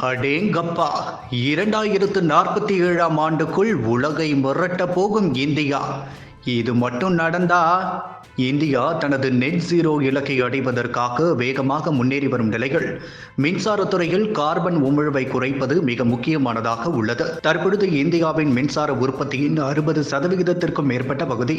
அடேங்கப்பா! 2047ஆம் ஆண்டுக்குள் உலகை மிரட்டப் போகும் இந்தியா. இது மட்டும் நடந்தா இந்தியா தனது நெட் ஜீரோ இலக்கை அடைவதற்காக வேகமாக முன்னேறி வரும் நிலையில் மின்சாரத்துறையில் கார்பன் உமிழ்வை குறைப்பது மிக முக்கியமானதாக உள்ளது. தற்பொழுது இந்தியாவின் மின்சார உற்பத்தியின் 60%க்கும் மேற்பட்ட பகுதி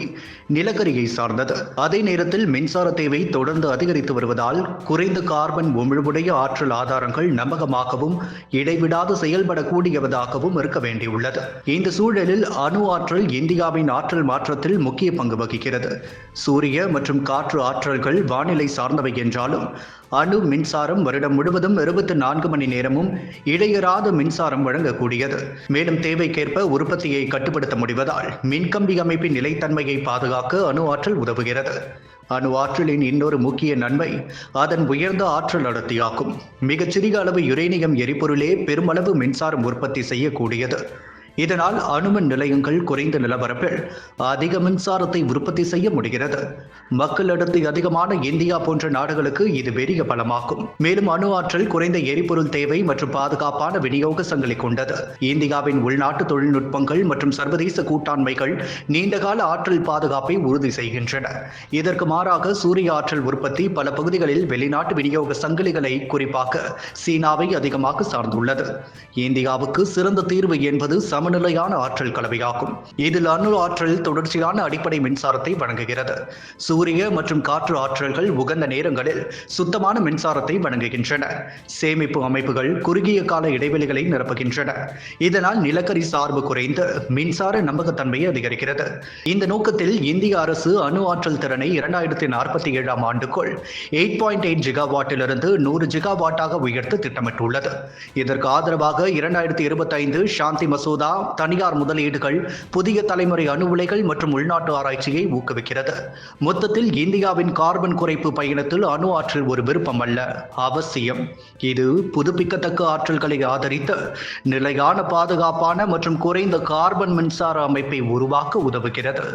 நிலக்கரியை சார்ந்தது. அதே நேரத்தில் மின்சார தேவை தொடர்ந்து அதிகரித்து வருவதால் குறைந்த கார்பன் உமிழ்வுடைய ஆற்றல் ஆதாரங்கள் நம்பகமாகவும் இடைவிடாது செயல்படக்கூடியவதாகவும் இருக்க வேண்டியுள்ளது. இந்த சூழலில் அணு ஆற்றல் இந்தியாவின் ஆற்றல் மாற்றத்தில் முக்கிய பங்கு வகிக்கிறது. சூரிய மற்றும் காற்று ஆற்றல்கள் வானிலை சார்ந்தவை என்றாலும் அணு மின்சாரம் வருடம் முழுவதும் 24 மணி நேரமும் இடையறாத மின்சாரம் வழங்கக்கூடியது. மேலும் தேவைக்கேற்ப உற்பத்தியை கட்டுப்படுத்த முடிவதால் மின்கம்பி அமைப்பின் நிலைத்தன்மையை பாதுகாக்க அணு ஆற்றல் உதவுகிறது. அணு ஆற்றலின் இன்னொரு முக்கிய நன்மை அதன் உயர்ந்த ஆற்றல் அடர்த்தியாகும். மிகச்சிறிய அளவு யுரேனியம் எரிபொருளே பெருமளவு மின்சாரம் உற்பத்தி செய்யக்கூடியது. இதனால் அணுமின் நிலையங்கள் குறைந்த நிலப்பரப்பில் அதிக மின்சாரத்தை உற்பத்தி செய்ய முடிகிறது. மக்கள் அடர்த்தி அதிகமான இந்தியா போன்ற நாடுகளுக்கு இது பெரிய பலமாகும். மேலும் அணு ஆற்றல் குறைந்த எரிபொருள் தேவை மற்றும் பாதுகாப்பான விநியோக சங்கிலி கொண்டது. இந்தியாவின் உள்நாட்டு தொழில்நுட்பங்கள் மற்றும் சர்வதேச கூட்டாண்மைகள் நீண்டகால ஆற்றல் பாதுகாப்பை உறுதி செய்கின்றன. இதற்கு மாறாக சூரிய ஆற்றல் உற்பத்தி பல பகுதிகளில் வெளிநாட்டு விநியோக சங்கிலிகளை குறிப்பாக சீனாவை அதிகமாக சார்ந்துள்ளது. இந்தியாவுக்கு சிறந்த தீர்வு என்பது சமநிலையான ஆற்றல் கலவையாகும். இதில் அணு ஆற்றல் தொடர்ச்சியான அடிப்படை மின்சாரத்தை வழங்குகிறது. சூரிய மற்றும் காற்று ஆற்றல்கள் உகந்த நேரங்களில் சுத்தமான மின்சாரத்தை வழங்குகின்றன. சேமிப்பு அமைப்புகள் குறுகிய கால இடைவெளிகளை நிரப்புகின்றன. இதனால் நிலக்கரி சார்பு குறைந்து மின்சார நம்பகத்தன்மையை அதிகரிக்கிறது. இந்த நோக்கத்தில் இந்திய அரசு அணு ஆற்றல் திறனை 2047ஆம் ஆண்டுக்குள் 8.8 ஜிகாவாட்டிலிருந்து 100 ஜிகாவாட்டாக உயர்த்த திட்டமிட்டுள்ளது. இதற்கு ஆதரவாக 2025 சாந்தி மசோதா தனியார் முதலீடுகள், புதிய தலைமுறை அணு உலைகள் மற்றும் உள்நாட்டு ஆராய்ச்சியை ஊக்குவிக்கிறது. மொத்தத்தில் இந்தியாவின் கார்பன் குறைப்பு பயணத்தில் அணு ஆற்றல் ஒரு விருப்பம் அல்ல, அவசியம். இது புதுப்பிக்கத்தக்க ஆற்றல்களை ஆதரித்து நிலையான பாதுகாப்பான மற்றும் குறைந்த கார்பன் மின்சார அமைப்பை உருவாக்க உதவுகிறது.